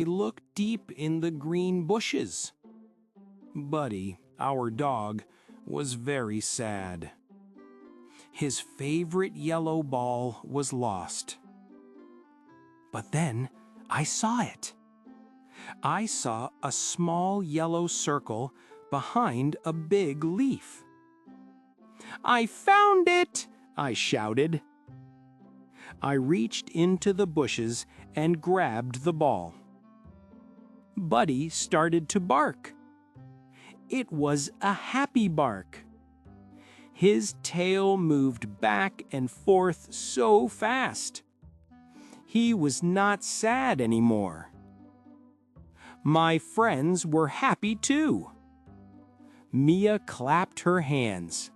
I looked deep in the green bushes. Buddy, our dog, was very sad. His favorite yellow ball was lost. But then I saw it. I saw a small yellow circle behind a big leaf. "I found it!" I shouted. I reached into the bushes and grabbed the ball. Buddy started to bark. It was a happy bark. His tail moved back and forth so fast. He was not sad anymore. My friends were happy too. Mia clapped her hands.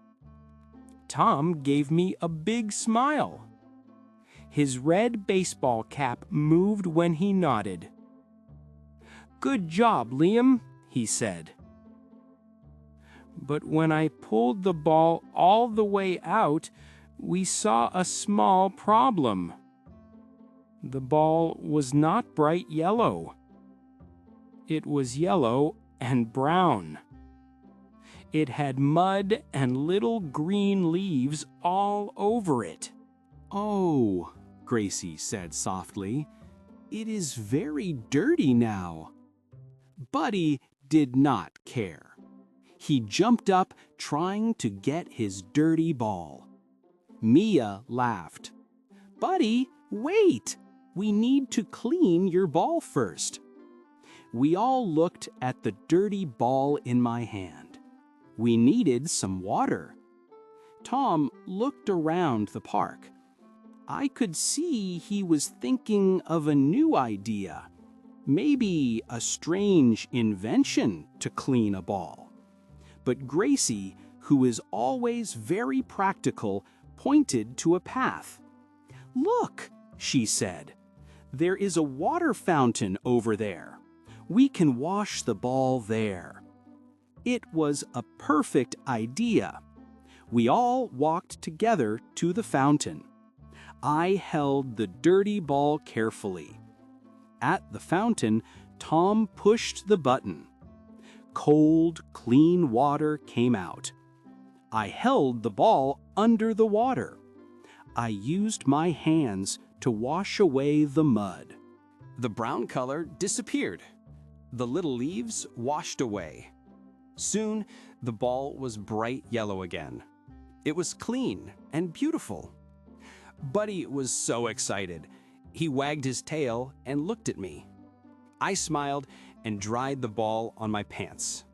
Tom gave me a big smile. His red baseball cap moved when he nodded. "Good job, Liam," he said. But when I pulled the ball all the way out, we saw a small problem. The ball was not bright yellow. It was yellow and brown. It had mud and little green leaves all over it. "Oh," Gracie said softly, "it is very dirty now." Buddy did not care. He jumped up, trying to get his dirty ball. Mia laughed. "Buddy, wait! We need to clean your ball first." We all looked at the dirty ball in my hand. We needed some water. Tom looked around the park. I could see he was thinking of a new idea, maybe a strange invention to clean a ball. But Gracie, who is always very practical, pointed to a path. "Look," she said, "there is a water fountain over there. We can wash the ball there." It was a perfect idea. We all walked together to the fountain. I held the dirty ball carefully. At the fountain, Tom pushed the button. Cold, clean water came out. I held the ball under the water. I used my hands to wash away the mud. The brown color disappeared. The little leaves washed away. Soon, the ball was bright yellow again. It was clean and beautiful. Buddy was so excited. He wagged his tail and looked at me. I smiled and dried the ball on my pants.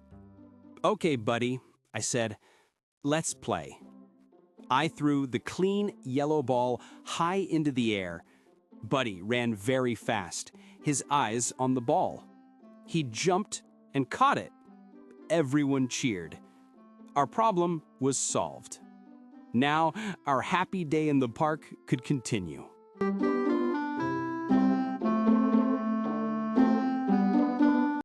"Okay, Buddy," I said, "let's play." I threw the clean yellow ball high into the air. Buddy ran very fast, his eyes on the ball. He jumped and caught it. Everyone cheered. Our problem was solved. Now, our happy day in the park could continue.